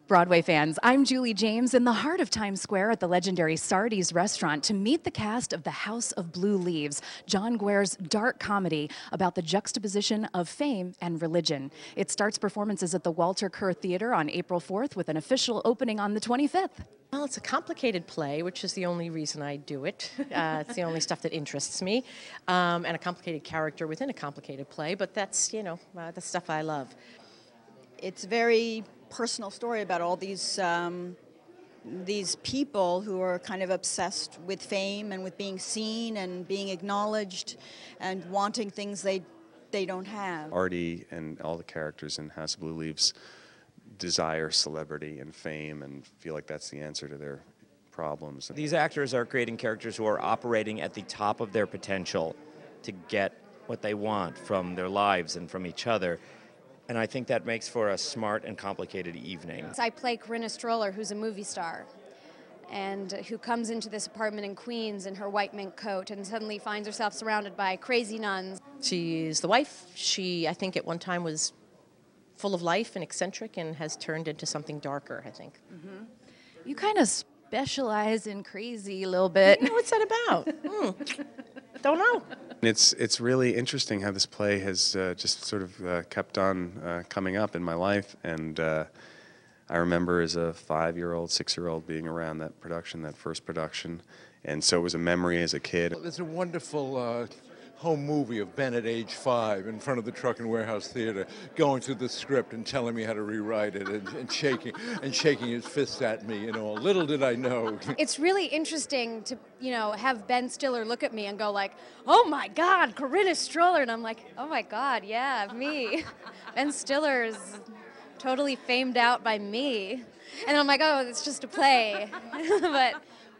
Broadway fans, I'm Julie James in the heart of Times Square at the legendary Sardi's restaurant to meet the cast of The House of Blue Leaves, John Guare's dark comedy about the juxtaposition of fame and religion. It starts performances at the Walter Kerr Theater on April 4th with an official opening on the 25th. Well, it's a complicated play, which is the only reason I do it. It's the only stuff that interests me, and a complicated character within a complicated play, but that's, the stuff I love. It's a very personal story about all these people who are kind of obsessed with fame and with being seen and being acknowledged and wanting things they don't have. Artie and all the characters in House of Blue Leaves desire celebrity and fame and feel like that's the answer to their problems. These actors are creating characters who are operating at the top of their potential to get what they want from their lives and from each other. And I think that makes for a smart and complicated evening. I play Corinna Stroller, who's a movie star, and who comes into this apartment in Queens in her white mink coat and suddenly finds herself surrounded by crazy nuns. She's the wife. She, I think, at one time was full of life and eccentric and has turned into something darker, I think. Mm-hmm. You kind of specialize in crazy a little bit. Yeah, what's that about? Don't know. It's really interesting how this play has just sort of kept on coming up in my life, and I remember as a 5-year-old, 6-year-old being around that production, that first production, and so it was a memory as a kid. There's a wonderful home movie of Ben at age 5 in front of the Truck and Warehouse Theater, going through the script and telling me how to rewrite it and shaking his fist at me. Little did I know. It's really interesting to have Ben Stiller look at me and go like, "Oh my God, Corinna Stroller," and I'm like, "Oh my God, yeah, me." Ben Stiller's totally famed out by me, and I'm like, "Oh, it's just a play," but.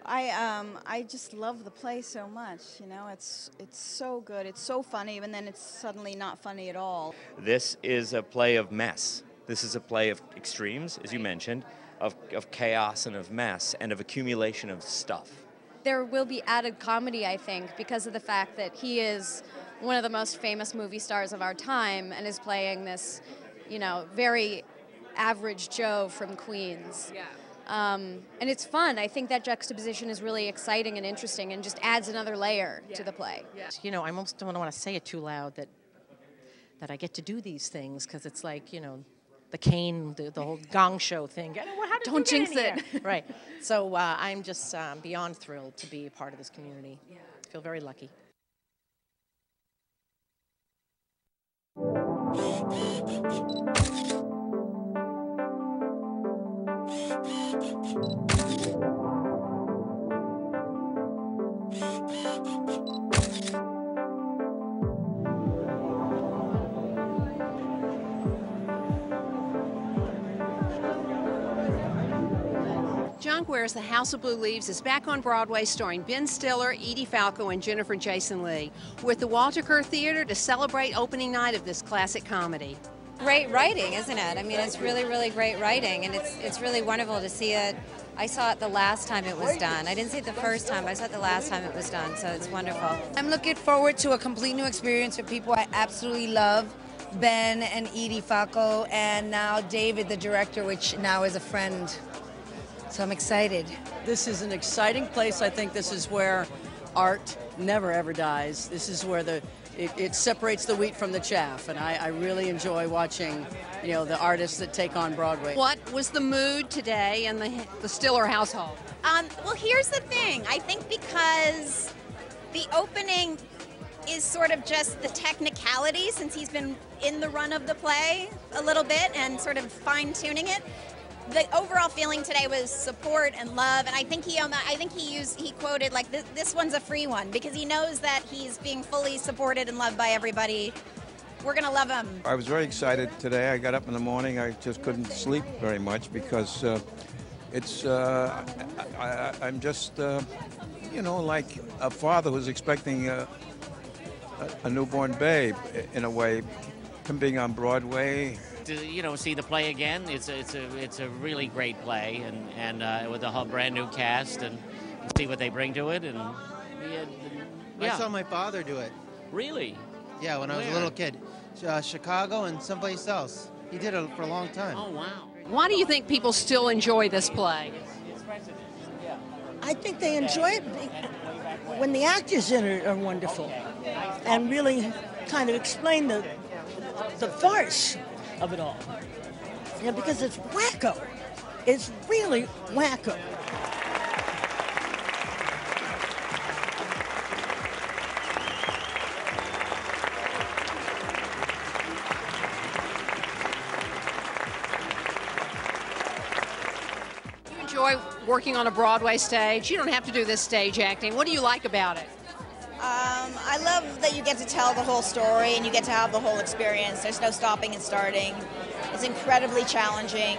I just love the play so much. It's so good. It's so funny, and then it's suddenly not funny at all. This is a play of mess. This is a play of extremes, as you mentioned, of chaos and of mess and of accumulation of stuff. There will be added comedy, I think, because of the fact that he is one of the most famous movie stars of our time and is playing this, very average Joe from Queens. Yeah. And it's fun. I think that juxtaposition is really exciting and interesting and just adds another layer to the play. Yeah. I almost don't want to say it too loud that I get to do these things, because it's like, the cane, the whole gong show thing. Don't jinx it. Right. So I'm just beyond thrilled to be a part of this community. Yeah. I feel very lucky. John Guare's The House of Blue Leaves is back on Broadway, starring Ben Stiller, Edie Falco, and Jennifer Jason Leigh. We're at the Walter Kerr Theater to celebrate opening night of this classic comedy. Great writing, isn't it? I mean, it's really, really great writing, and it's really wonderful to see it. I saw it the last time it was done. I didn't see it the first time, but I saw it the last time it was done, so it's wonderful. I'm looking forward to a complete new experience with people I absolutely love, Ben and Edie Falco, and now David, the director, which now is a friend. So I'm excited. This is an exciting place. I think this is where art never ever dies. This is where it separates the wheat from the chaff, and I really enjoy watching, the artists that take on Broadway. What was the mood today in the Stiller household? Well, here's the thing. I think because the opening is sort of just the technicality, since he's been in the run of the play a little bit and sort of fine-tuning it. The overall feeling today was support and love, and I think he quoted like this one's a free one, because he knows that he's being fully supported and loved by everybody. We're gonna love him. I was very excited today. I got up in the morning. I just couldn't sleep very much because I'm just like a father who's expecting a newborn babe in a way. From being on Broadway. To see the play again, it's a really great play, and with a whole brand new cast, and see what they bring to it, and I saw my father do it. Really? Yeah, when I was a little kid. Chicago and someplace else. He did it for a long time. Oh, wow. Why do you think people still enjoy this play? I think they enjoy it when the actors in it are wonderful and really kind of explain the farce of it all. Yeah, because it's wacko. It's really wacko. You enjoy working on a Broadway stage? You don't have to do this stage acting. What do you like about it? I love that you get to tell the whole story and you get to have the whole experience. There's no stopping and starting. It's incredibly challenging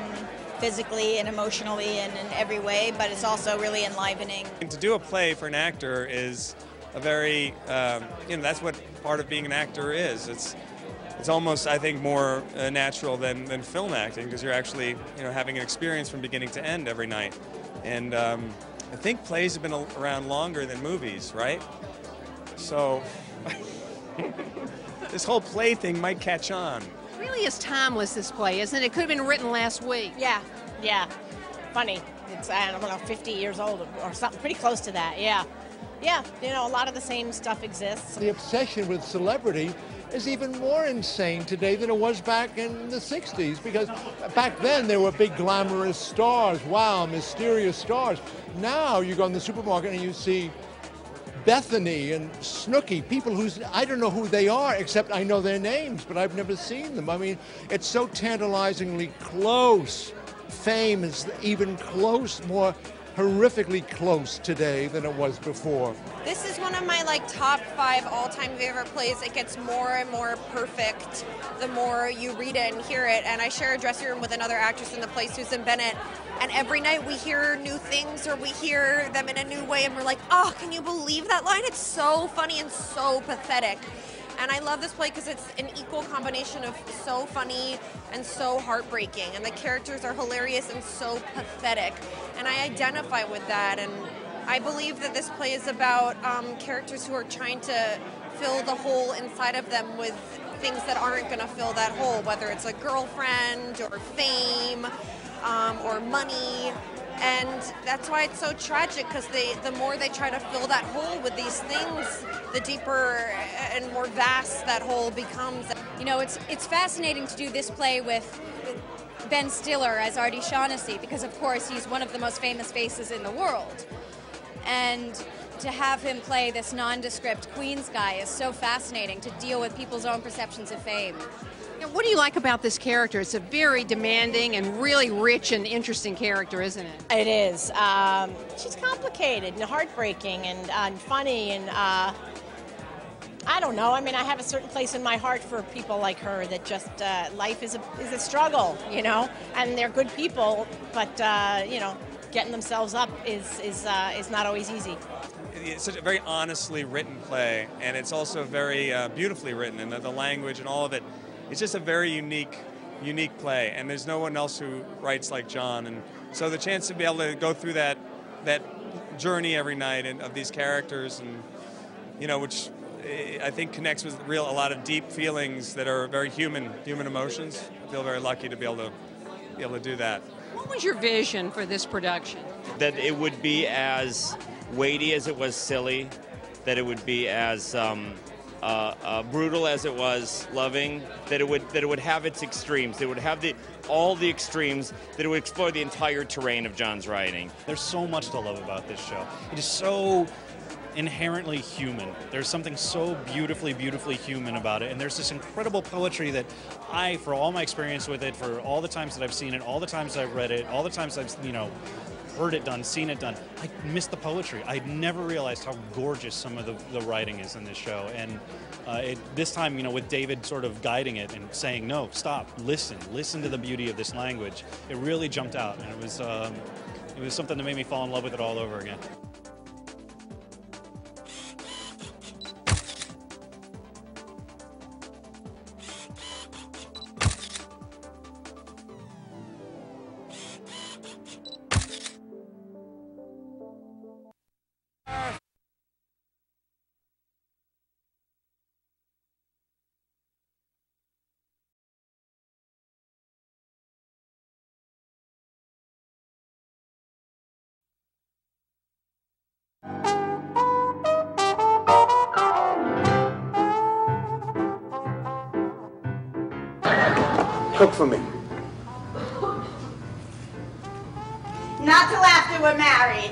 physically and emotionally and in every way, but it's also really enlivening. To do a play for an actor is a very, that's what part of being an actor is. It's almost, I think, more natural than film acting because you're actually, having an experience from beginning to end every night. And I think plays have been around longer than movies, right? So this whole play thing might catch on. It really is timeless, this play, isn't it? It could have been written last week. Yeah. Funny. It's, I don't know, 50 years old or something, pretty close to that, yeah. Yeah, a lot of the same stuff exists. The obsession with celebrity is even more insane today than it was back in the 60s, because back then there were big glamorous stars, wow, mysterious stars. Now you go in the supermarket and you see Bethany and Snooki, people I don't know who they are, except I know their names, but I've never seen them. I mean, it's so tantalizingly close. Fame is even close, more horrifically close today than it was before. This is one of my top 5 all-time favorite plays. It gets more and more perfect the more you read it and hear it. And I share a dressing room with another actress in the play, Susan Bennett. And every night we hear new things or we hear them in a new way and we're like, oh, can you believe that line? It's so funny and so pathetic. And I love this play because it's an equal combination of so funny and so heartbreaking. And the characters are hilarious and so pathetic. And I identify with that. And I believe that this play is about characters who are trying to fill the hole inside of them with things that aren't going to fill that hole, whether it's a girlfriend or fame or money. And that's why it's so tragic, because the more they try to fill that hole with these things, the deeper and more vast that hole becomes. It's fascinating to do this play with Ben Stiller as Artie Shaughnessy, because of course he's one of the most famous faces in the world. And to have him play this nondescript Queens guy is so fascinating, to deal with people's own perceptions of fame. What do you like about this character? It's a very demanding and really rich and interesting character, isn't it? It is. She's complicated and heartbreaking and funny and I don't know. I mean, I have a certain place in my heart for people like her that just life is a struggle, and they're good people, but getting themselves up is not always easy. It's such a very honestly written play, and it's also very beautifully written, and the language and all of it. It's just a very unique play, and there's no one else who writes like John. And so the chance to be able to go through that journey every night and of these characters, and which I think connects with a lot of deep feelings that are very human emotions. I feel very lucky to be able to do that. What was your vision for this production? That it would be as weighty as it was silly, that it would be as brutal as it was loving, that it would have its extremes, that it would have all the extremes, that it would explore the entire terrain of John's writing. There's so much to love about this show. It is so inherently human. There's something so beautifully human about it, and there's this incredible poetry that for all my experience with it, for all the times that I've seen it, all the times I've read it, all the times I've heard it done, seen it done, I missed the poetry. I never realized how gorgeous some of the writing is in this show. And this time, with David sort of guiding it and saying, no, stop, listen to the beauty of this language, it really jumped out. And it was something that made me fall in love with it all over again. Cook for me. Not till after we're married.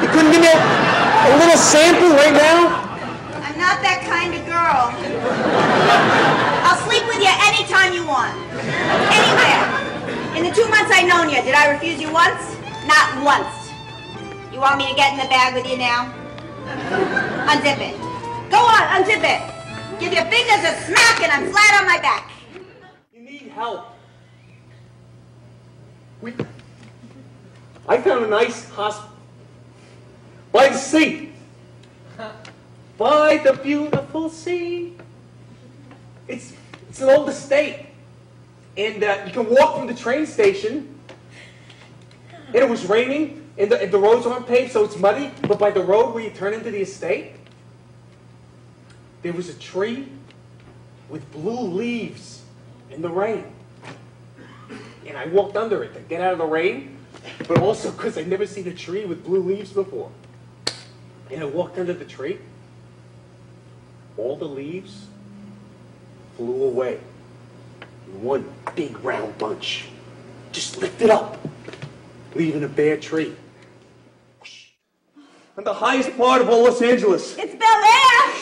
You couldn't give me a little sample right now? I'm not that kind of girl. I'll sleep with you anytime you want. Anywhere. In the 2 months I've known you, did I refuse you once? Not once. You want me to get in the bag with you now? Unzip it. Go on, unzip it. Give your fingers a smack and I'm flat on my back. You need help. I found a nice hospital. By the sea. By the beautiful sea. It's an old estate. And you can walk from the train station. And it was raining. And the roads aren't paved, so it's muddy. But by the road where you turn into the estate, there was a tree with blue leaves in the rain. And I walked under it to get out of the rain, but also because I'd never seen a tree with blue leaves before. And I walked under the tree. All the leaves flew away in one big round bunch. Just lifted up, leaving a bare tree. On the highest part of all Los Angeles. It's Bel Air.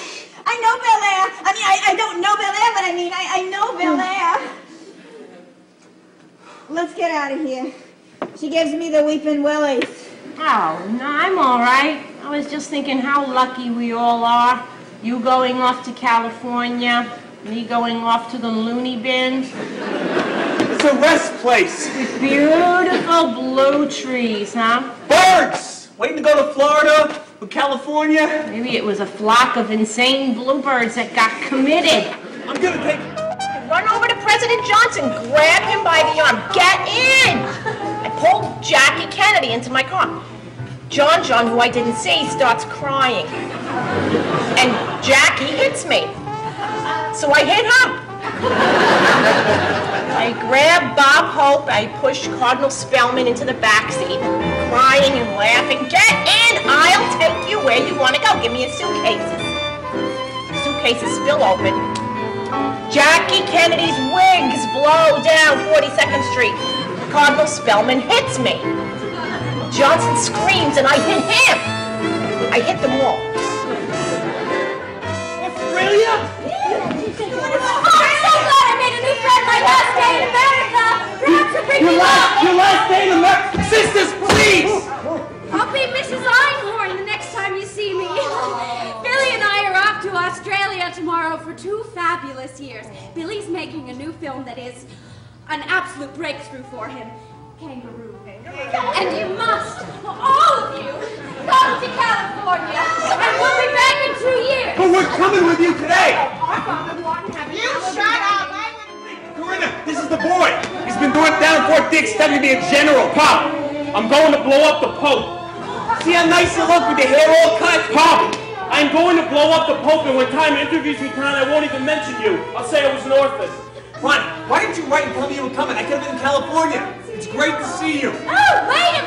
I know Bel Air. I mean, I don't know Bel Air, but I know Bel Air. Let's get out of here. She gives me the weeping willies. Oh, no, I'm all right. I was just thinking how lucky we all are. You going off to California, me going off to the loony bin. It's a rest place. With beautiful blue trees, huh? Birds! Waiting to go to Florida or California. Maybe it was a flock of insane bluebirds that got committed. I'm gonna take... Run over to President Johnson, grab him by the arm, get in! I pulled Jackie Kennedy into my car. John, who I didn't see, starts crying. And Jackie hits me. So I hit him. I grabbed Bob Hope, I pushed Cardinal Spellman into the backseat, crying and laughing. Get in! I'll take you where you want to go. Give me your suitcases. The suitcases spill open. Jackie Kennedy's wigs blow down 42nd Street. Cardinal Spellman hits me. Johnson screams and I hit him. I hit them all. Australia? I'm so glad I made a new friend my last day in America. Perhaps you'll bring me love. Your last day in America? Sisters, please! I'll be Mrs. Einhorn the next time you see me. Billy and I are off to Australia tomorrow for 2 fabulous years. Billy's making a new film that is an absolute breakthrough for him. Kangaroo. And you must, all of you, come to California. And we'll be back in 2 years. But we're coming with you today. You shut up. Corinna, this is the boy. He's been doing it down in Fort Dix, studying to be a general. Pop, I'm going to blow up the Pope. See how nice you look with your hair all cut? Pop, I'm going to blow up the Pope, and when time interviews me tonight, I won't even mention you. I'll say I was an orphan. Ron, why didn't you write and tell me you were coming? I could have been in California. It's great to see you. Oh, wait a